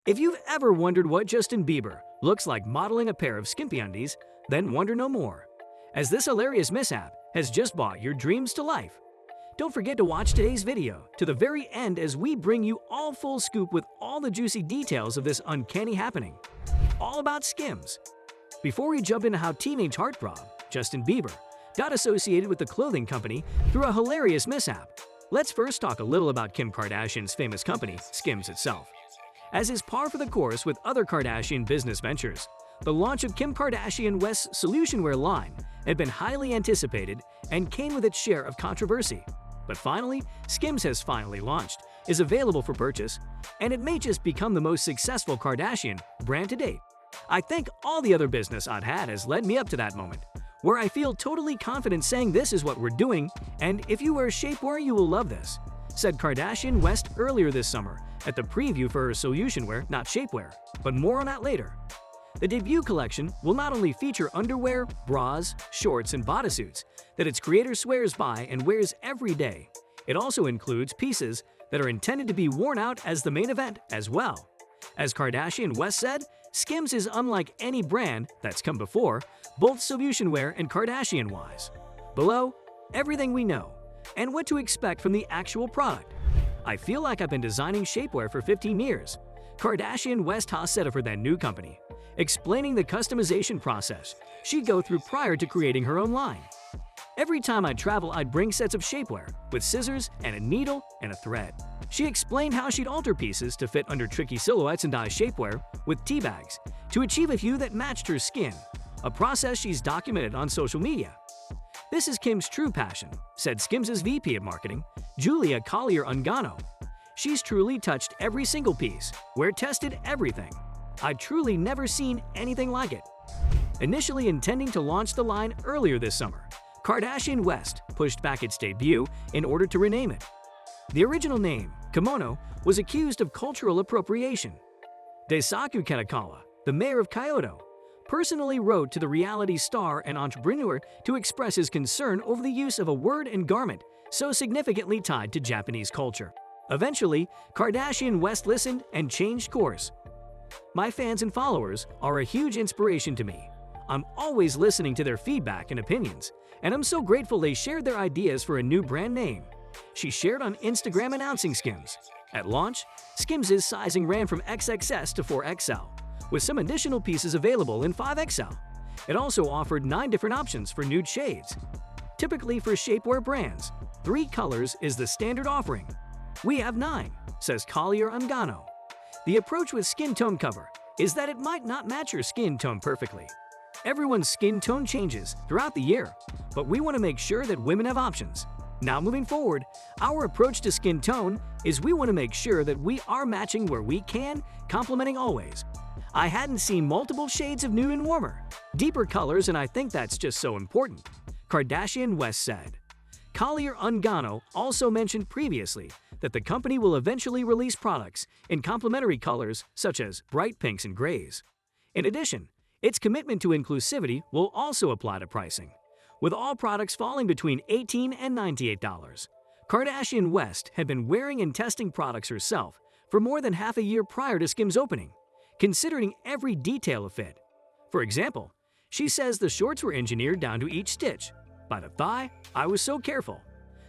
If you've ever wondered what Justin Bieber looks like modeling a pair of skimpy undies, then wonder no more, as this hilarious mishap has just brought your dreams to life. Don't forget to watch today's video to the very end as we bring you all full scoop with all the juicy details of this uncanny happening. All about SKIMS. Before we jump into how teenage heartthrob Justin Bieber got associated with the clothing company through a hilarious mishap, let's first talk a little about Kim Kardashian's famous company, SKIMS itself. As is par for the course with other Kardashian business ventures, the launch of Kim Kardashian West's solution wear line had been highly anticipated and came with its share of controversy. But finally, SKIMS has finally launched, is available for purchase, and it may just become the most successful Kardashian brand to date. I think all the other business I'd had has led me up to that moment, where I feel totally confident saying this is what we're doing, and if you wear shapewear, you will love this, said Kardashian West earlier this summer at the preview for her solution wear, not shapewear, but more on that later. The debut collection will not only feature underwear, bras, shorts, and bodysuits that its creator swears by and wears every day. It also includes pieces that are intended to be worn out as the main event as well. As Kardashian West said, SKIMS is unlike any brand that's come before, both solution wear and Kardashian-wise. Below, everything we know, and what to expect from the actual product. I feel like I've been designing shapewear for 15 years, Kardashian West has said of her then new company, explaining the customization process she'd go through prior to creating her own line. Every time I'd travel, I'd bring sets of shapewear with scissors and a needle and a thread. She explained how she'd alter pieces to fit under tricky silhouettes and dye shapewear with tea bags to achieve a hue that matched her skin, a process she's documented on social media. This is Kim's true passion, said SKIMS' VP of Marketing, Julia Collier-Ungano. She's truly touched every single piece, wear-tested everything. I've truly never seen anything like it. Initially intending to launch the line earlier this summer, Kardashian West pushed back its debut in order to rename it. The original name, Kimono, was accused of cultural appropriation. Daisaku Katakawa, the mayor of Kyoto, personally wrote to the reality star and entrepreneur to express his concern over the use of a word and garment so significantly tied to Japanese culture. Eventually, Kardashian West listened and changed course. My fans and followers are a huge inspiration to me. I'm always listening to their feedback and opinions, and I'm so grateful they shared their ideas for a new brand name. She shared on Instagram announcing SKIMS. At launch, SKIMS' sizing ran from XXS to 4XL, with some additional pieces available in 5XL. It also offered 9 different options for nude shades. Typically for shapewear brands, 3 colors is the standard offering. We have 9, says Collier-Ungano. The approach with skin tone cover is that it might not match your skin tone perfectly. Everyone's skin tone changes throughout the year, but we want to make sure that women have options. Now moving forward, our approach to skin tone is we want to make sure that we are matching where we can, complementing always. I hadn't seen multiple shades of nude and warmer, deeper colors, and I think that's just so important, Kardashian West said. Collier-Ungano also mentioned previously that the company will eventually release products in complementary colors such as bright pinks and grays. In addition, its commitment to inclusivity will also apply to pricing, with all products falling between $18 and $98. Kardashian West had been wearing and testing products herself for more than half a year prior to SKIMS' opening, considering every detail of fit. For example, she says the shorts were engineered down to each stitch. By the thigh, I was so careful.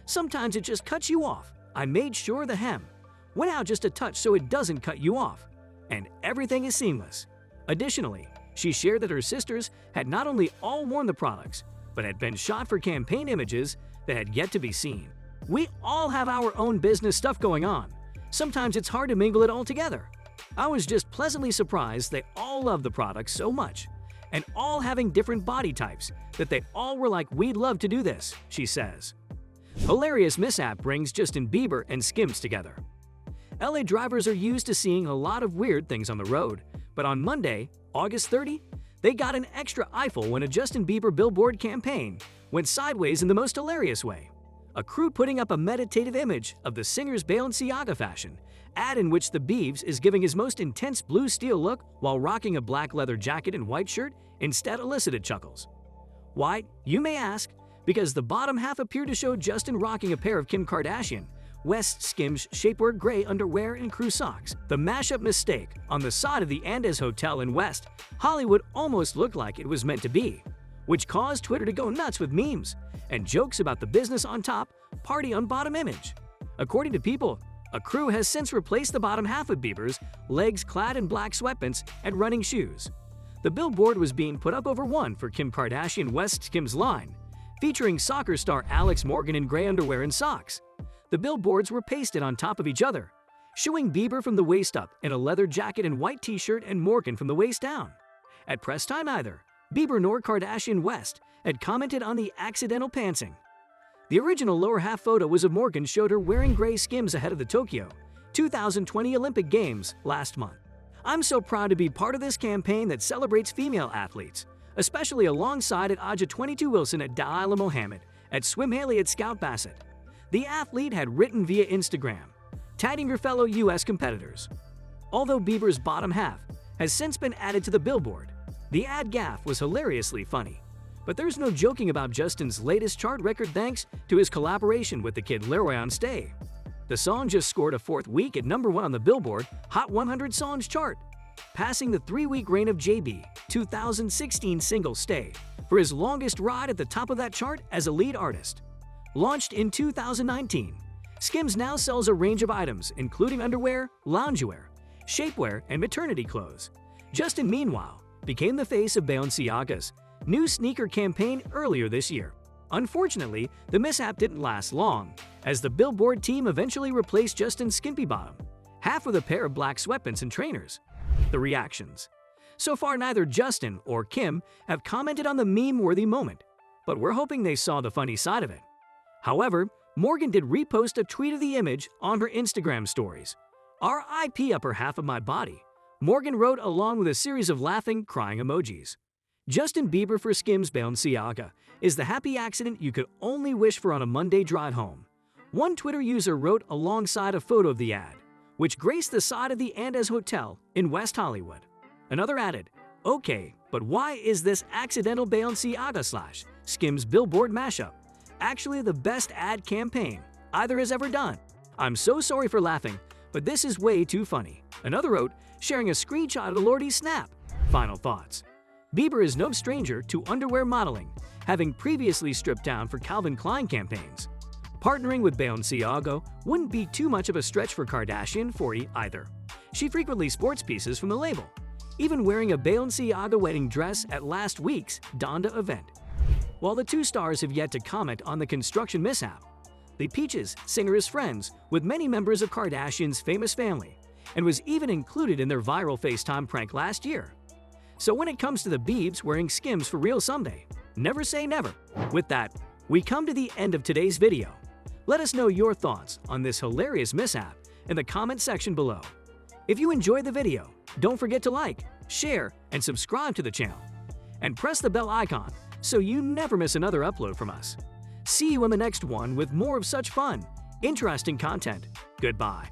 Sometimes it just cuts you off. I made sure the hem went out just a touch so it doesn't cut you off. And everything is seamless. Additionally, she shared that her sisters had not only all worn the products, but had been shot for campaign images that had yet to be seen. We all have our own business stuff going on. Sometimes it's hard to mingle it all together. I was just pleasantly surprised they all love the products so much, and all having different body types, that they all were like, we'd love to do this, she says. Hilarious mishap brings Justin Bieber and SKIMS together. LA drivers are used to seeing a lot of weird things on the road, but on Monday, August 30, they got an extra eyeful when a Justin Bieber billboard campaign went sideways in the most hilarious way. A crew putting up a meditative image of the singer's Balenciaga fashion ad in which the Biebs is giving his most intense blue steel look while rocking a black leather jacket and white shirt instead elicited chuckles. Why, you may ask? Because the bottom half appeared to show Justin rocking a pair of Kim Kardashian West SKIMS shapewear gray underwear and crew socks. The mashup mistake on the side of the Andes Hotel in West Hollywood almost looked like it was meant to be, which caused Twitter to go nuts with memes and jokes about the business on top, party on bottom image. According to People, a crew has since replaced the bottom half of Bieber's legs clad in black sweatpants and running shoes. The billboard was being put up over one for Kim Kardashian West SKIMS line, featuring soccer star Alex Morgan in gray underwear and socks. The billboards were pasted on top of each other, showing Bieber from the waist up in a leather jacket and white t-shirt and Morgan from the waist down. At press time, neither Bieber nor Kardashian West had commented on the accidental pantsing. The original lower half photo was of Morgan showed her wearing gray SKIMS ahead of the Tokyo 2020 Olympic Games last month. "I'm so proud to be part of this campaign that celebrates female athletes, especially alongside at Aja 22 Wilson at Da'ila Mohammed, at Swim Haley at Scout Bassett." The athlete had written via Instagram, tagging her fellow U.S. competitors. Although Bieber's bottom half has since been added to the billboard, the ad gaffe was hilariously funny. But there's no joking about Justin's latest chart record thanks to his collaboration with the kid Leroy on Stay. The song just scored a 4th week at #1 on the Billboard Hot 100 Songs chart, passing the 3-week reign of JB 2016 single Stay for his longest ride at the top of that chart as a lead artist. Launched in 2019, SKIMS now sells a range of items including underwear, loungewear, shapewear, and maternity clothes. Justin, meanwhile, became the face of Balenciaga's new sneaker campaign earlier this year. Unfortunately, the mishap didn't last long, as the billboard team eventually replaced Justin's skimpy bottom half with a pair of black sweatpants and trainers. The reactions. So far, neither Justin or Kim have commented on the meme-worthy moment, but we're hoping they saw the funny side of it. However, Morgan did repost a tweet of the image on her Instagram stories. "RIP upper half of my body," Morgan wrote along with a series of laughing, crying emojis. Justin Bieber for SKIMS Balenciaga is the happy accident you could only wish for on a Monday drive home. One Twitter user wrote alongside a photo of the ad, which graced the side of the Andes Hotel in West Hollywood. Another added, "Okay, but why is this accidental Balenciaga/SKIMS billboard mashup actually the best ad campaign either has ever done? I'm so sorry for laughing, but this is way too funny." Another wrote, sharing a screenshot of the Lordy's snap. Final thoughts. Bieber is no stranger to underwear modeling, having previously stripped down for Calvin Klein campaigns. Partnering with Balenciaga wouldn't be too much of a stretch for Kardashian 40 either. She frequently sports pieces from the label, even wearing a Balenciaga wedding dress at last week's Donda event. While the two stars have yet to comment on the construction mishap, the Peaches singer is friends with many members of Kardashian's famous family and was even included in their viral FaceTime prank last year. So when it comes to the Biebs wearing SKIMS for real someday, never say never. With that, we come to the end of today's video. Let us know your thoughts on this hilarious mishap in the comment section below. If you enjoyed the video, don't forget to like, share, and subscribe to the channel. And press the bell icon so you never miss another upload from us. See you in the next one with more of such fun, interesting content. Goodbye.